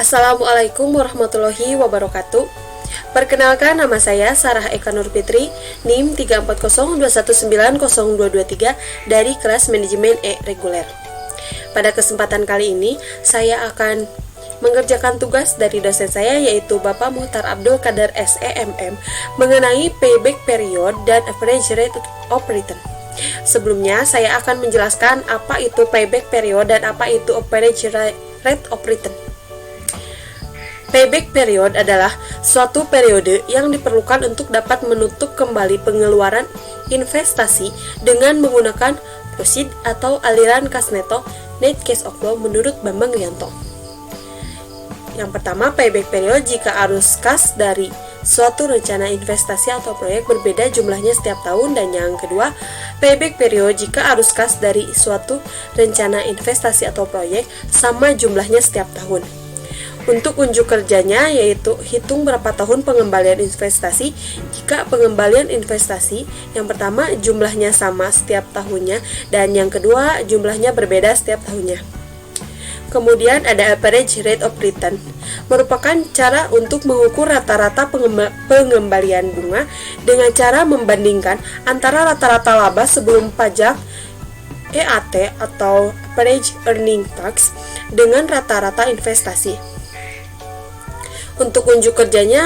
Assalamualaikum warahmatullahi wabarakatuh. Perkenalkan, nama saya Sarah Eka Nurfitri, NIM 34021902223 dari kelas Manajemen E Reguler. Pada kesempatan kali ini, saya akan mengerjakan tugas dari dosen saya, yaitu Bapak Muhtar Abdul Qadir SEMM, mengenai payback period dan average rate of return. Sebelumnya, saya akan menjelaskan apa itu payback period dan apa itu average rate of return. Payback period adalah suatu periode yang diperlukan untuk dapat menutup kembali pengeluaran investasi dengan menggunakan proceed atau aliran kas neto net cash outflow menurut Bambang Rianto. Yang pertama, payback period jika arus kas dari suatu rencana investasi atau proyek berbeda jumlahnya setiap tahun, dan yang kedua, payback period jika arus kas dari suatu rencana investasi atau proyek sama jumlahnya setiap tahun. Untuk unjuk kerjanya, yaitu hitung berapa tahun pengembalian investasi jika pengembalian investasi yang pertama jumlahnya sama setiap tahunnya dan yang kedua jumlahnya berbeda setiap tahunnya. Kemudian ada average rate of return, merupakan cara untuk mengukur rata-rata pengembalian bunga dengan cara membandingkan antara rata-rata laba sebelum pajak EAT atau average earning tax dengan rata-rata investasi. Untuk unjuk kerjanya,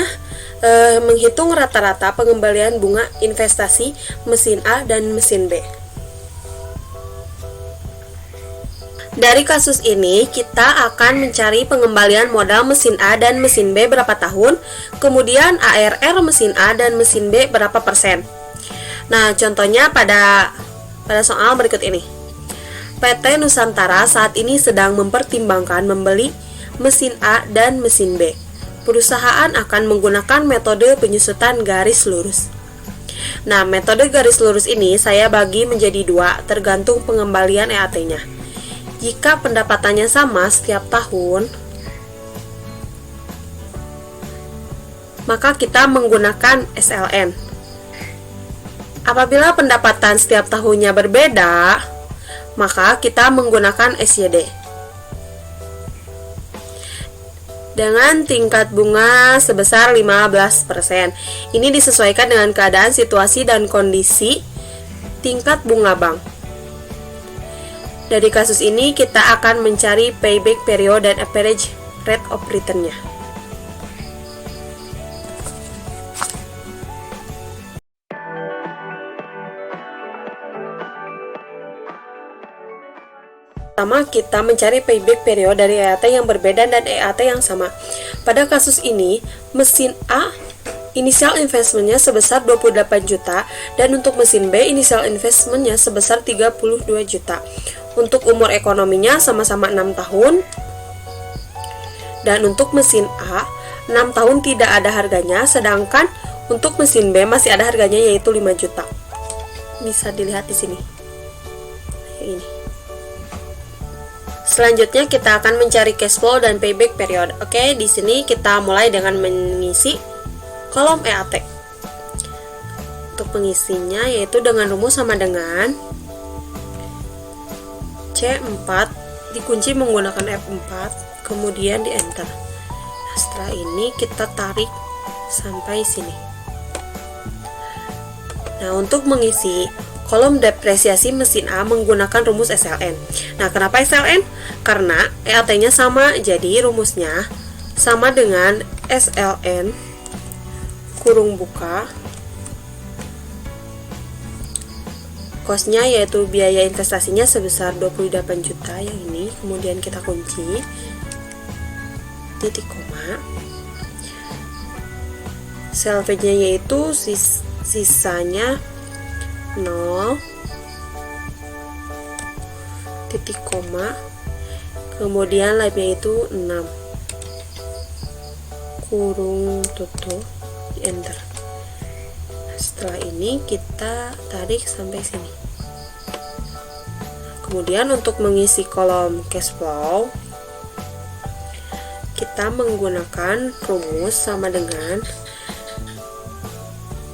menghitung rata-rata pengembalian bunga investasi mesin A dan mesin B. Dari kasus ini, kita akan mencari pengembalian modal mesin A dan mesin B berapa tahun, kemudian ARR mesin A dan mesin B berapa persen. Nah, contohnya pada soal berikut ini. PT Nusantara saat ini sedang mempertimbangkan membeli mesin A dan mesin B. Perusahaan akan menggunakan metode penyusutan garis lurus. Nah, metode garis lurus ini saya bagi menjadi dua, tergantung pengembalian EAT-nya. Jika pendapatannya sama setiap tahun, maka kita menggunakan SLN. Apabila pendapatan setiap tahunnya berbeda, maka kita menggunakan SYD. Dengan tingkat bunga sebesar 15%. Ini disesuaikan dengan keadaan, situasi, dan kondisi tingkat bunga bank. Dari kasus ini, kita akan mencari payback period dan average rate of return-nya. Pertama, kita mencari payback period dari EAT yang berbeda dan EAT yang sama. Pada kasus ini, mesin A initial investment-nya sebesar 28 juta dan untuk mesin B initial investment-nya sebesar 32 juta. Untuk umur ekonominya sama-sama 6 tahun. Dan untuk mesin A 6 tahun tidak ada harganya, sedangkan untuk mesin B masih ada harganya, yaitu 5 juta. Bisa dilihat di sini. Ini. Selanjutnya kita akan mencari cash flow dan payback period. Oke, di sini kita mulai dengan mengisi kolom EAT. Untuk mengisinya yaitu dengan rumus sama dengan C4 dikunci menggunakan F4, kemudian di enter. Nah, setelah ini kita tarik sampai sini. Nah, untuk mengisi kolom depresiasi mesin A menggunakan rumus SLN. Nah, kenapa SLN? Karena EAT-nya sama, jadi rumusnya sama dengan SLN kurung buka cost-nya, yaitu biaya investasinya sebesar 28 juta yang ini, kemudian kita kunci titik koma, salvage-nya yaitu sisanya 0 titik koma, kemudian lab-nya itu 6 kurung tutup, enter. Setelah ini kita tarik sampai sini. Kemudian untuk mengisi kolom cash flow, kita menggunakan rumus sama dengan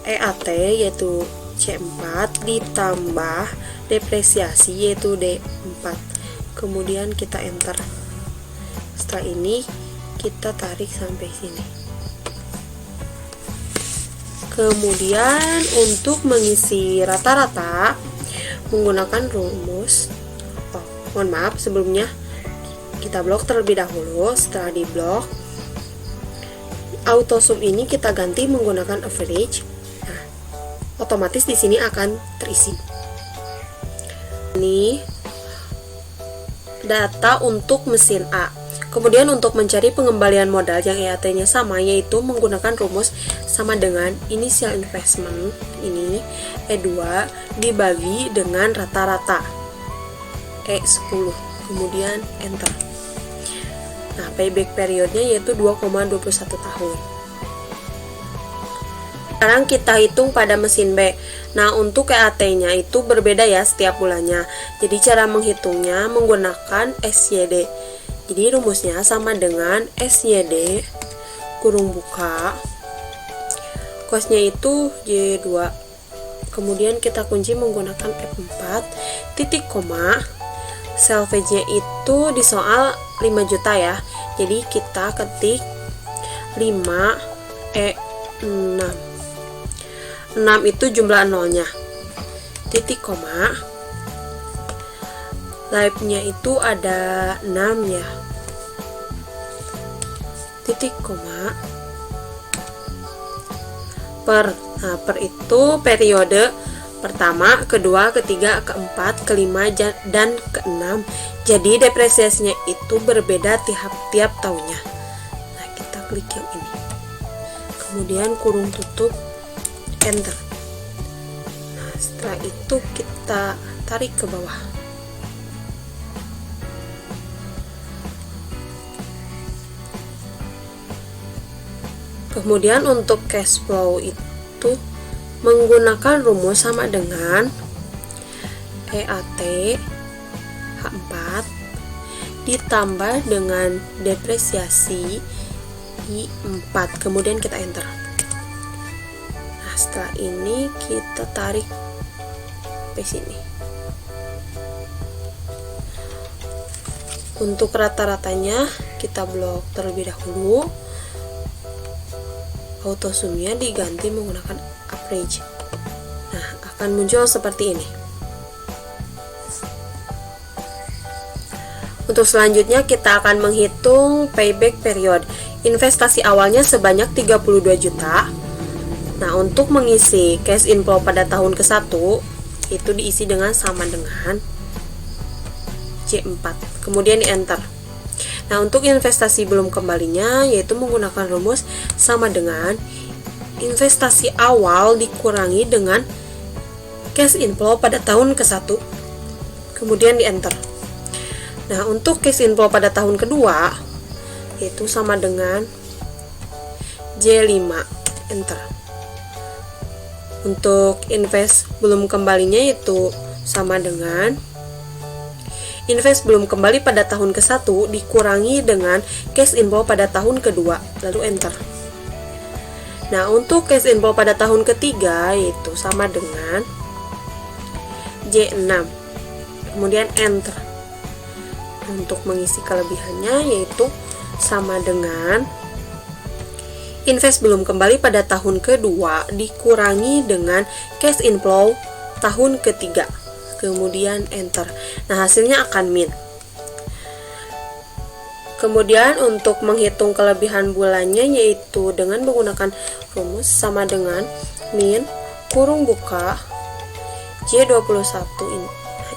EAT yaitu C4 ditambah depresiasi yaitu D4. Kemudian kita enter. Setelah ini kita tarik sampai sini. Kemudian untuk mengisi rata-rata menggunakan rumus, mohon maaf, sebelumnya kita blok terlebih dahulu. Setelah di blok, autosum ini kita ganti menggunakan average. Nah, otomatis di sini akan terisi. Ini data untuk mesin A. Kemudian untuk mencari pengembalian modal yang EAT-nya sama, yaitu menggunakan rumus sama dengan initial investment ini E2 dibagi dengan rata-rata E10, kemudian enter. Nah, payback periodnya yaitu 2,21 tahun. Sekarang kita hitung pada mesin B. Nah, untuk EAT-nya itu berbeda ya setiap bulannya. Jadi cara menghitungnya menggunakan SYD. Jadi rumusnya sama dengan SYD kurung buka, kosnya itu Y2. Kemudian kita kunci menggunakan F4 titik koma. Salvage-nya itu di soal 5 juta ya. Jadi kita ketik 5 E6. 6 itu jumlah nolnya. Titik koma. Live-nya itu ada 6 ya. Titik koma. Per. Nah, per itu periode pertama, kedua, ketiga, keempat, kelima, dan keenam. Jadi depresiasinya itu berbeda tiap tahunnya. Nah, kita klik yang ini. Kemudian kurung tutup, enter. Nah, setelah itu kita tarik ke bawah. Kemudian untuk cash flow itu menggunakan rumus sama dengan EAT H4 ditambah dengan depresiasi I4, kemudian kita enter. Nah, setelah ini kita tarik ke sini. Untuk rata-ratanya kita blok terlebih dahulu. Autosumnya diganti menggunakan average. Nah, akan muncul seperti ini. Untuk selanjutnya kita akan menghitung payback period. Investasi awalnya sebanyak 32 juta. Nah, untuk mengisi cash inflow pada tahun ke-1 itu diisi dengan sama dengan C4. Kemudian di enter. Nah, untuk investasi belum kembalinya yaitu menggunakan rumus sama dengan investasi awal dikurangi dengan cash inflow pada tahun ke-1. Kemudian di enter. Nah, untuk cash inflow pada tahun kedua yaitu sama dengan J5, enter. Untuk invest belum kembalinya yaitu sama dengan invest belum kembali pada tahun ke-1 dikurangi dengan cash inflow pada tahun kedua, lalu enter. Nah, untuk cash inflow pada tahun ketiga yaitu sama dengan J6, kemudian enter. Untuk mengisi kelebihannya yaitu sama dengan invest belum kembali pada tahun kedua dikurangi dengan cash inflow tahun ketiga, kemudian enter. Nah, hasilnya akan min. Kemudian untuk menghitung kelebihan bulannya yaitu dengan menggunakan rumus sama dengan min kurung buka J21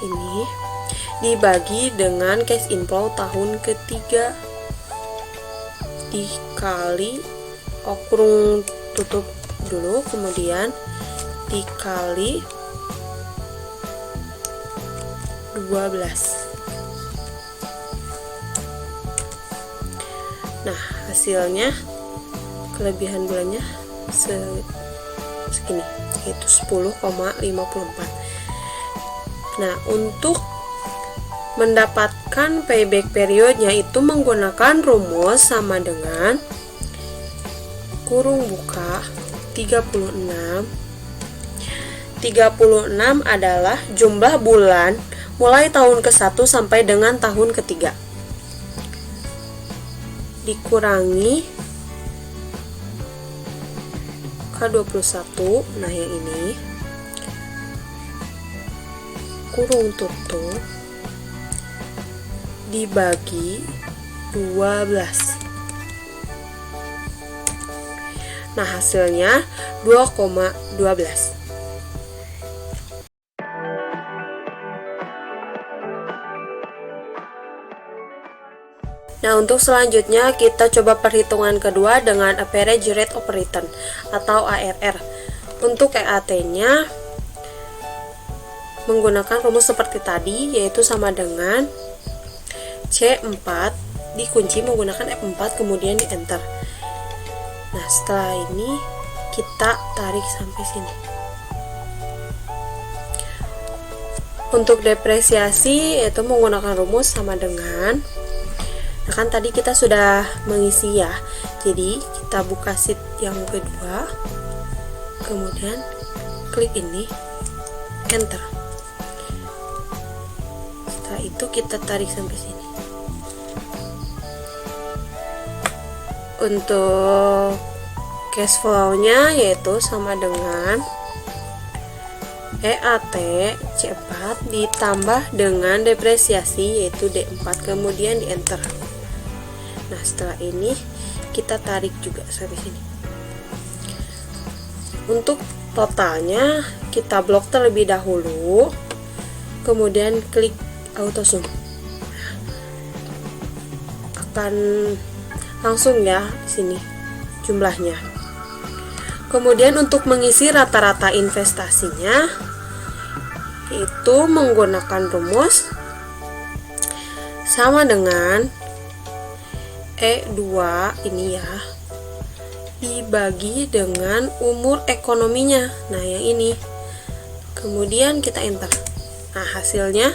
ini dibagi dengan cash inflow tahun ketiga dikali kurung tutup dulu, kemudian dikali 12. Nah, hasilnya kelebihan bulannya segini, yaitu 10,54. Nah, untuk mendapatkan payback periodnya itu menggunakan rumus sama dengan kurung buka 36. 36 adalah jumlah bulan mulai tahun ke-1 sampai dengan tahun ketiga. dikurangi K21, nah yang ini, kurung tutup, dibagi 12. Nah, hasilnya 2,12. Nah, untuk selanjutnya kita coba perhitungan kedua dengan average rate of return atau ARR. Untuk EAT-nya menggunakan rumus seperti tadi, yaitu sama dengan C4 dikunci menggunakan F4 kemudian di enter. Nah, setelah ini kita tarik sampai sini. Untuk depresiasi yaitu menggunakan rumus sama dengan, nah kan tadi kita sudah mengisi ya, jadi kita buka sheet yang kedua, kemudian klik ini, enter. Setelah itu kita tarik sampai sini. Untuk cash flow-nya yaitu sama dengan EAT C4 ditambah dengan depresiasi yaitu D4 kemudian di enter. Nah, setelah ini kita tarik juga sampai sini. Untuk totalnya kita blok terlebih dahulu, kemudian klik auto zoom. Akan langsung ya di sini jumlahnya. Kemudian untuk mengisi rata-rata investasinya itu menggunakan rumus sama dengan E2 ini ya dibagi dengan umur ekonominya. Nah, yang ini. Kemudian kita enter. Nah, hasilnya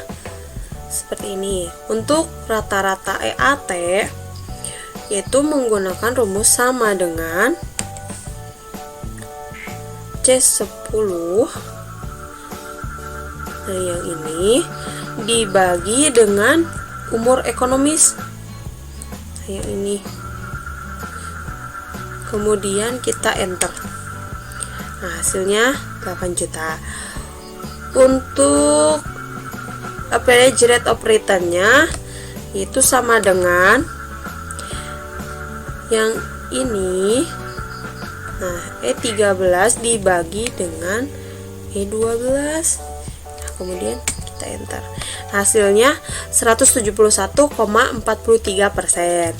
seperti ini. Untuk rata-rata EAT yaitu menggunakan rumus sama dengan C10. Nah, yang ini dibagi dengan umur ekonomis. Nah, yang ini. Kemudian kita enter. Nah, hasilnya 8 juta. Untuk average rate of return-nya itu sama dengan yang ini. Nah, E13 dibagi dengan E12. Nah, kemudian kita enter. Hasilnya 171,43%.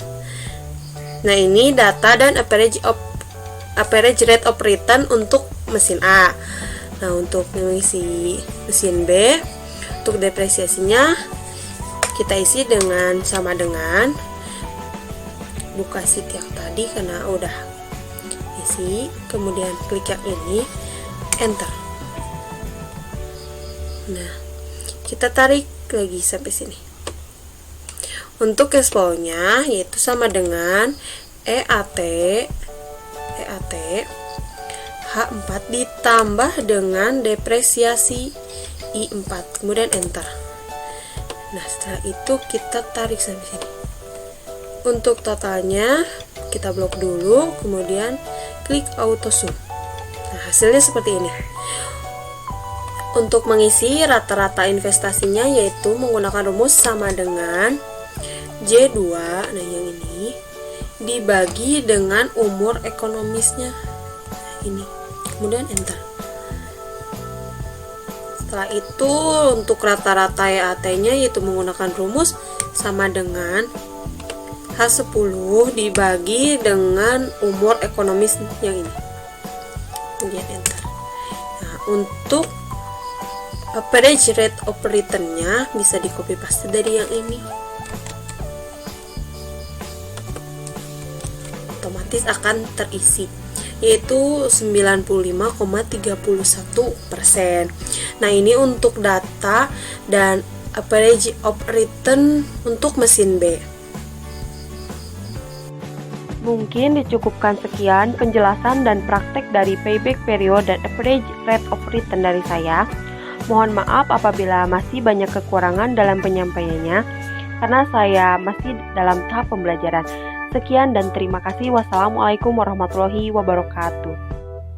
Nah, ini data dan average rate of return untuk mesin A. Nah, untuk mengisi mesin B, untuk depresiasinya kita isi dengan sama dengan buka sheet yang tadi karena udah isi, kemudian klik yang ini, enter. Nah, kita tarik lagi sampai sini. Untuk cash flow-nya yaitu sama dengan EAT H4 ditambah dengan depresiasi I4, kemudian enter. Nah, setelah itu kita tarik sampai sini. Untuk totalnya kita blok dulu, kemudian klik auto zoom. Nah, hasilnya seperti ini. Untuk mengisi rata-rata investasinya yaitu menggunakan rumus sama dengan J2, nah yang ini dibagi dengan umur ekonomisnya. Nah, ini. Kemudian enter. Setelah itu untuk rata-rata EAT-nya yaitu menggunakan rumus sama dengan H10 dibagi dengan umur ekonomis yang ini. Kemudian enter. Nah, untuk average rate of return-nya bisa di copy paste dari yang ini. Otomatis akan terisi, yaitu 95,31%. Nah, ini untuk data dan average of return untuk mesin B. Mungkin dicukupkan sekian penjelasan dan praktek dari payback period dan average rate of return dari saya. Mohon maaf apabila masih banyak kekurangan dalam penyampaiannya, karena saya masih dalam tahap pembelajaran. Sekian dan terima kasih. Wassalamualaikum warahmatullahi wabarakatuh.